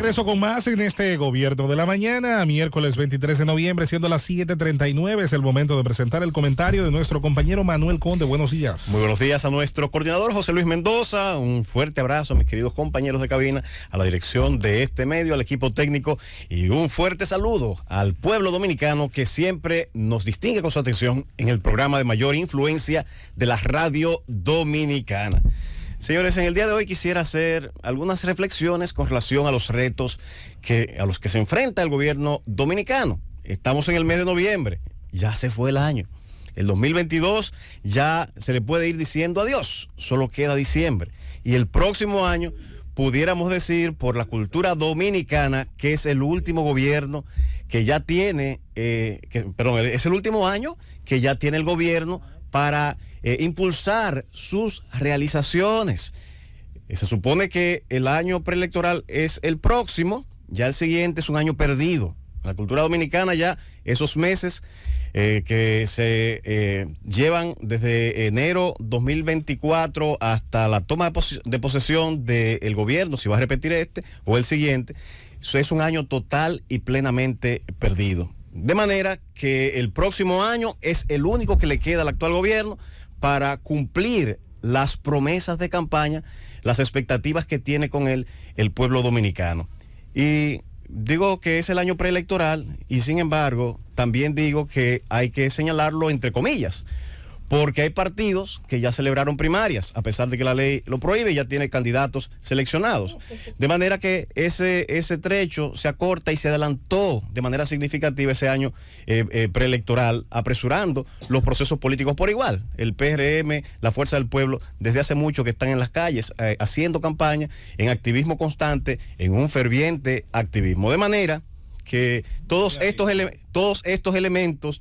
regreso con más en este Gobierno de la Mañana, miércoles 23 de noviembre, siendo las 7:39. Es el momento de presentar el comentario de nuestro compañero Manuel Conde. Buenos días. Muy buenos días a nuestro coordinador José Luis Mendoza. Un fuerte abrazo a mis queridos compañeros de cabina, a la dirección de este medio, al equipo técnico, y un fuerte saludo al pueblo dominicano que siempre nos distingue con su atención en el programa de mayor influencia de la radio dominicana. Señores, en el día de hoy quisiera hacer algunas reflexiones con relación a los retos a los que se enfrenta el gobierno dominicano. Estamos en el mes de noviembre, ya se fue el año. El 2022 ya se le puede ir diciendo adiós, solo queda diciembre. Y el próximo año pudiéramos decir, por la cultura dominicana, que es el último gobierno que ya tiene, es el último año que ya tiene el gobierno para impulsar sus realizaciones. Se supone que el año preelectoral es el próximo, ya el siguiente es un año perdido. En la cultura dominicana ya esos meses que se llevan desde enero 2024 hasta la toma de posesión del gobierno, si va a repetir este o el siguiente, eso es un año total y plenamente perdido. De manera que el próximo año es el único que le queda al actual gobierno para cumplir las promesas de campaña, las expectativas que tiene con él el pueblo dominicano. Y digo que es el año preelectoral y sin embargo también digo que hay que señalarlo entre comillas, porque hay partidos que ya celebraron primarias, a pesar de que la ley lo prohíbe y ya tiene candidatos seleccionados. De manera que ese trecho se acorta y se adelantó de manera significativa ese año preelectoral, apresurando los procesos políticos por igual. El PRM, la Fuerza del Pueblo, desde hace mucho que están en las calles haciendo campaña, en activismo constante, en un ferviente activismo. De manera que todos estos elementos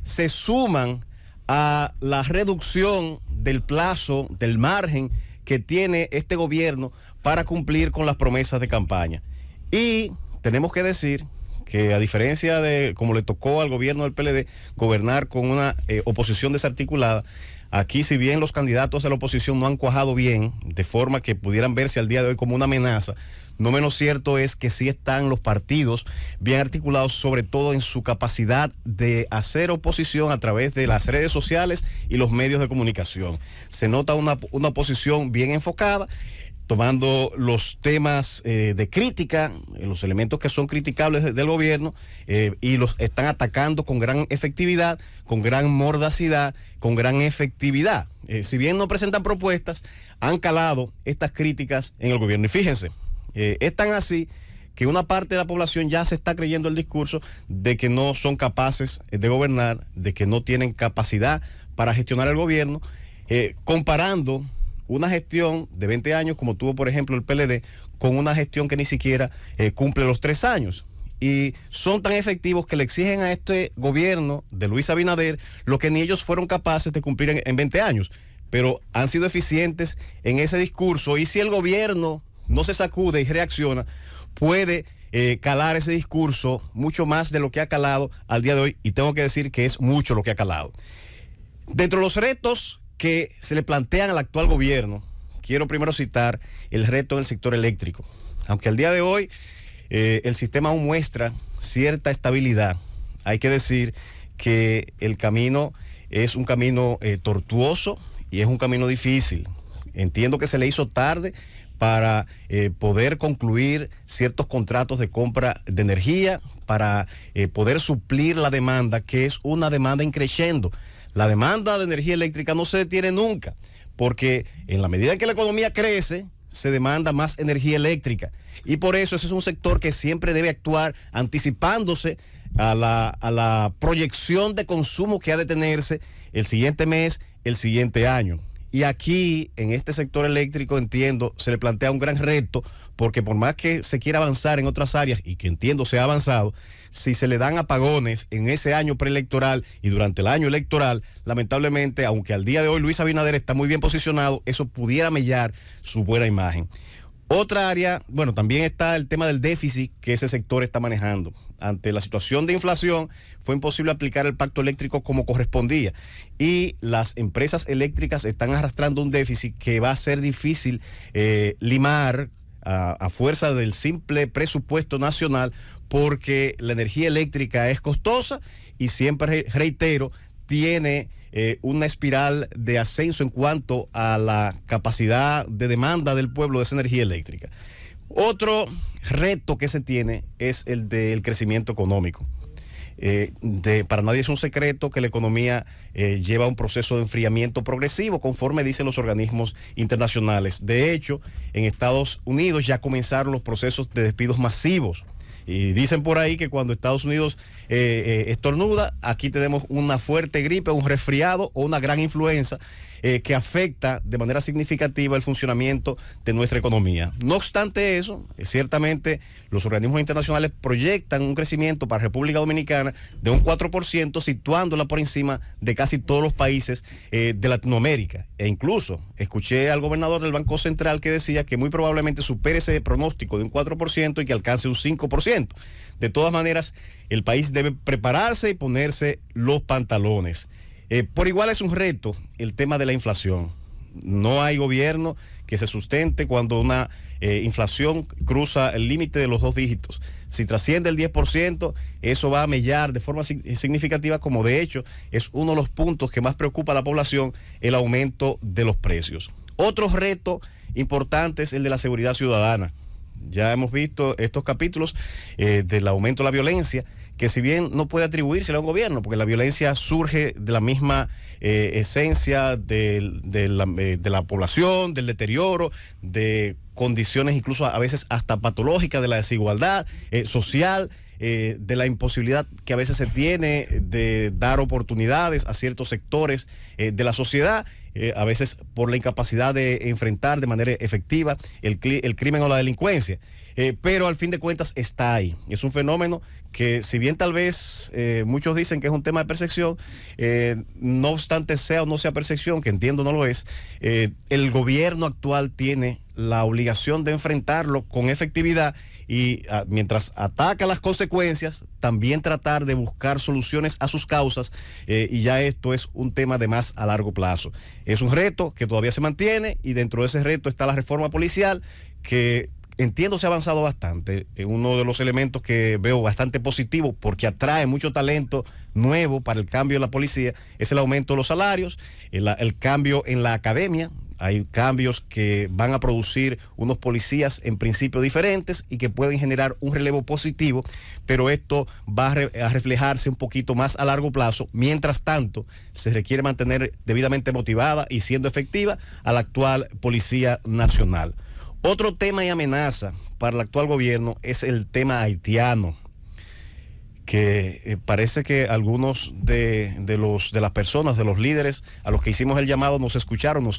se suman a la reducción del plazo, del margen que tiene este gobierno para cumplir con las promesas de campaña. Y tenemos que decir que, a diferencia de como le tocó al gobierno del PLD gobernar con una oposición desarticulada, aquí, si bien los candidatos de la oposición no han cuajado bien, de forma que pudieran verse al día de hoy como una amenaza, no menos cierto es que sí están los partidos bien articulados, sobre todo en su capacidad de hacer oposición a través de las redes sociales y los medios de comunicación. Se nota una oposición bien enfocada, tomando los temas de crítica, los elementos que son criticables del gobierno, y los están atacando con gran efectividad, con gran mordacidad, con gran efectividad. Si bien no presentan propuestas, han calado estas críticas en el gobierno. Y fíjense, es tan así que una parte de la población ya se está creyendo el discurso de que no son capaces de gobernar, de que no tienen capacidad para gestionar el gobierno, comparando una gestión de 20 años, como tuvo por ejemplo el PLD, con una gestión que ni siquiera cumple los 3 años. Y son tan efectivos que le exigen a este gobierno de Luis Abinader lo que ni ellos fueron capaces de cumplir en 20 años. Pero han sido eficientes en ese discurso, y si el gobierno no se sacude y reacciona, puede calar ese discurso mucho más de lo que ha calado al día de hoy, y tengo que decir que es mucho lo que ha calado. Dentro de los retos que se le plantean al actual gobierno, quiero primero citar el reto del sector eléctrico. Aunque al día de hoy el sistema aún muestra cierta estabilidad, hay que decir que el camino es un camino tortuoso y es un camino difícil. Entiendo que se le hizo tarde para poder concluir ciertos contratos de compra de energía, para poder suplir la demanda, que es una demanda increciendo. La demanda de energía eléctrica no se detiene nunca, porque en la medida en que la economía crece, se demanda más energía eléctrica. Y por eso ese es un sector que siempre debe actuar anticipándose a la proyección de consumo que ha de tenerse el siguiente mes, el siguiente año. Y aquí, en este sector eléctrico, entiendo, se le plantea un gran reto, porque por más que se quiera avanzar en otras áreas, y que entiendo se ha avanzado, si se le dan apagones en ese año preelectoral y durante el año electoral, lamentablemente, aunque al día de hoy Luis Abinader está muy bien posicionado, eso pudiera mellar su buena imagen. Otra área, bueno, también está el tema del déficit que ese sector está manejando. Ante la situación de inflación, fue imposible aplicar el pacto eléctrico como correspondía, y las empresas eléctricas están arrastrando un déficit que va a ser difícil limar a fuerza del simple presupuesto nacional, porque la energía eléctrica es costosa y siempre reitero, tiene una espiral de ascenso en cuanto a la capacidad de demanda del pueblo de esa energía eléctrica. Otro reto que se tiene es el del crecimiento económico. Para nadie es un secreto que la economía lleva un proceso de enfriamiento progresivo, conforme dicen los organismos internacionales. De hecho, en Estados Unidos ya comenzaron los procesos de despidos masivos. Y dicen por ahí que cuando Estados Unidos estornuda, aquí tenemos una fuerte gripe, un resfriado o una gran influenza que afecta de manera significativa el funcionamiento de nuestra economía. No obstante eso, ciertamente los organismos internacionales proyectan un crecimiento para República Dominicana de un 4%, situándola por encima de casi todos los países de Latinoamérica. E incluso escuché al gobernador del Banco Central que decía que muy probablemente supere ese pronóstico de un 4% y que alcance un 5%. De todas maneras, el país debe prepararse y ponerse los pantalones. Por igual es un reto el tema de la inflación. No hay gobierno que se sustente cuando una inflación cruza el límite de los 2 dígitos. Si trasciende el 10%, eso va a mellar de forma significativa, como de hecho es uno de los puntos que más preocupa a la población, el aumento de los precios. Otro reto importante es el de la seguridad ciudadana. Ya hemos visto estos capítulos del aumento de la violencia, que si bien no puede atribuírsela a un gobierno, porque la violencia surge de la misma esencia de la población, del deterioro, de condiciones incluso a veces hasta patológicas, de la desigualdad social, de la imposibilidad que a veces se tiene de dar oportunidades a ciertos sectores de la sociedad, a veces por la incapacidad de enfrentar de manera efectiva el crimen o la delincuencia. Pero al fin de cuentas está ahí. Es un fenómeno que, si bien tal vez muchos dicen que es un tema de percepción, no obstante sea o no sea percepción, que entiendo no lo es, el gobierno actual tiene la obligación de enfrentarlo con efectividad y mientras ataca las consecuencias, también tratar de buscar soluciones a sus causas, y ya esto es un tema de más a largo plazo. Es un reto que todavía se mantiene, y dentro de ese reto está la reforma policial, que entiendo se ha avanzado bastante. Uno de los elementos que veo bastante positivo, porque atrae mucho talento nuevo para el cambio de la policía, es el aumento de los salarios, el cambio en la academia. Hay cambios que van a producir unos policías en principio diferentes y que pueden generar un relevo positivo, pero esto va a reflejarse un poquito más a largo plazo. Mientras tanto, se requiere mantener debidamente motivada y siendo efectiva a la actual Policía Nacional. Otro tema y amenaza para el actual gobierno es el tema haitiano, que parece que algunos de las personas, de los líderes a los que hicimos el llamado, nos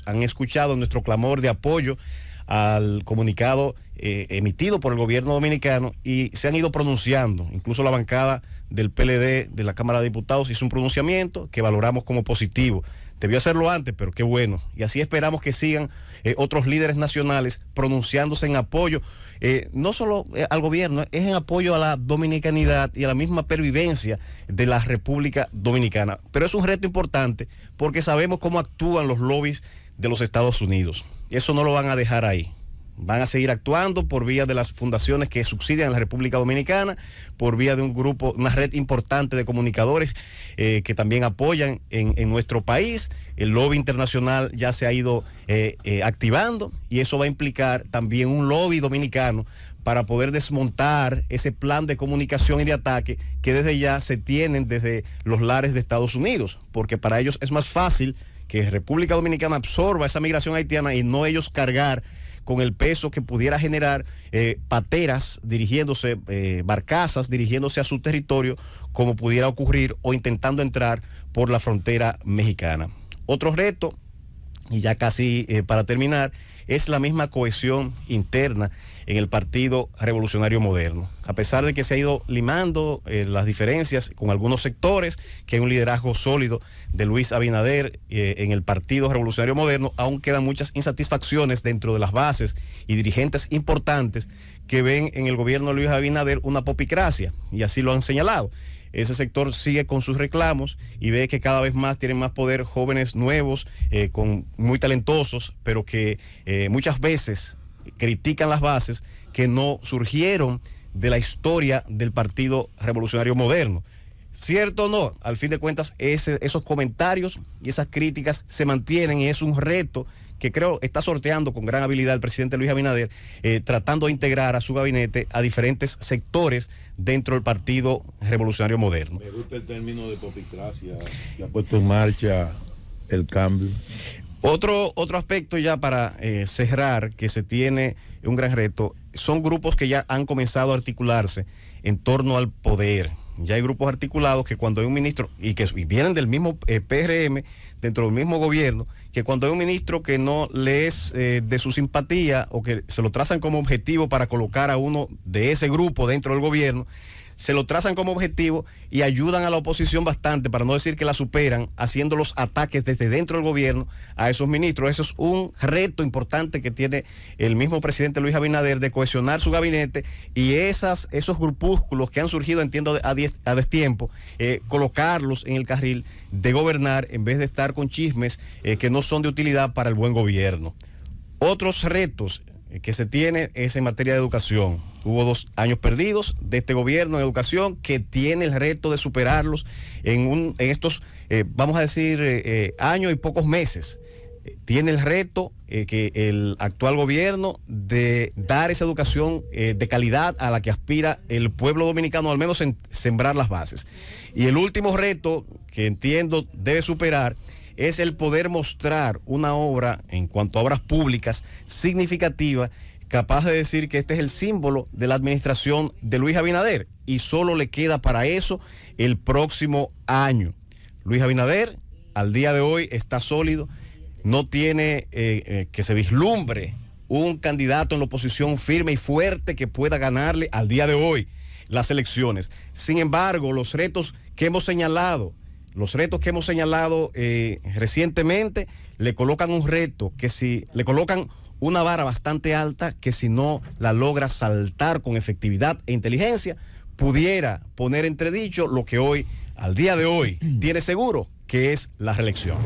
han escuchado nuestro clamor de apoyo al comunicado emitido por el gobierno dominicano, y se han ido pronunciando. Incluso la bancada del PLD de la Cámara de Diputados hizo un pronunciamiento que valoramos como positivo. Debió hacerlo antes, pero qué bueno. Y así esperamos que sigan otros líderes nacionales pronunciándose en apoyo, no solo al gobierno, es en apoyo a la dominicanidad y a la misma pervivencia de la República Dominicana. Pero es un reto importante porque sabemos cómo actúan los lobbies de los Estados Unidos. Eso no lo van a dejar ahí. Van a seguir actuando por vía de las fundaciones que subsidian a la República Dominicana, por vía de un grupo, una red importante de comunicadores que también apoyan en nuestro país. El lobby internacional ya se ha ido activando, y eso va a implicar también un lobby dominicano para poder desmontar ese plan de comunicación y de ataque que desde ya se tienen desde los lares de Estados Unidos, porque para ellos es más fácil que República Dominicana absorba esa migración haitiana y no ellos cargar con el peso que pudiera generar pateras dirigiéndose, barcazas dirigiéndose a su territorio, como pudiera ocurrir, o intentando entrar por la frontera mexicana. Otro reto, y ya casi para terminar, es la misma cohesión interna en el Partido Revolucionario Moderno. A pesar de que se ha ido limando las diferencias con algunos sectores, que hay un liderazgo sólido de Luis Abinader en el Partido Revolucionario Moderno, aún quedan muchas insatisfacciones dentro de las bases y dirigentes importantes que ven en el gobierno de Luis Abinader una popicracia, y así lo han señalado. Ese sector sigue con sus reclamos y ve que cada vez más tienen más poder jóvenes nuevos, muy talentosos, pero que muchas veces critican las bases que no surgieron de la historia del Partido Revolucionario Moderno. ¿Cierto o no? Al fin de cuentas, esos comentarios y esas críticas se mantienen y es un reto que creo está sorteando con gran habilidad el presidente Luis Abinader, tratando de integrar a su gabinete a diferentes sectores dentro del Partido Revolucionario Moderno. Me gusta el término de popicracia que ha puesto en marcha el cambio. Otro aspecto ya para cerrar, que se tiene un gran reto, son grupos que ya han comenzado a articularse en torno al poder. Ya hay grupos articulados que cuando hay un ministro, y vienen del mismo PRM, dentro del mismo gobierno, que cuando hay un ministro que no le es de su simpatía o que se lo trazan como objetivo para colocar a uno de ese grupo dentro del gobierno, se lo trazan como objetivo y ayudan a la oposición bastante, para no decir que la superan, haciendo los ataques desde dentro del gobierno a esos ministros. Eso es un reto importante que tiene el mismo presidente Luis Abinader, de cohesionar su gabinete y esos grupúsculos que han surgido, entiendo, a destiempo, colocarlos en el carril de gobernar en vez de estar con chismes que no son de utilidad para el buen gobierno. Otros retos que se tiene es en materia de educación. Hubo 2 años perdidos de este gobierno en educación, que tiene el reto de superarlos en estos, vamos a decir, años y pocos meses. Tiene el reto que el actual gobierno de dar esa educación de calidad a la que aspira el pueblo dominicano, al menos en sembrar las bases. Y el último reto que entiendo debe superar es el poder mostrar una obra, en cuanto a obras públicas, significativa, capaz de decir que este es el símbolo de la administración de Luis Abinader, y solo le queda para eso el próximo año. Luis Abinader, al día de hoy, está sólido, no tiene que se vislumbre un candidato en la oposición firme y fuerte que pueda ganarle al día de hoy las elecciones. Sin embargo, los retos que hemos señalado recientemente le colocan un reto, le colocan una vara bastante alta, que si no la logra saltar con efectividad e inteligencia, pudiera poner entredicho lo que hoy, al día de hoy, tiene seguro, que es la reelección.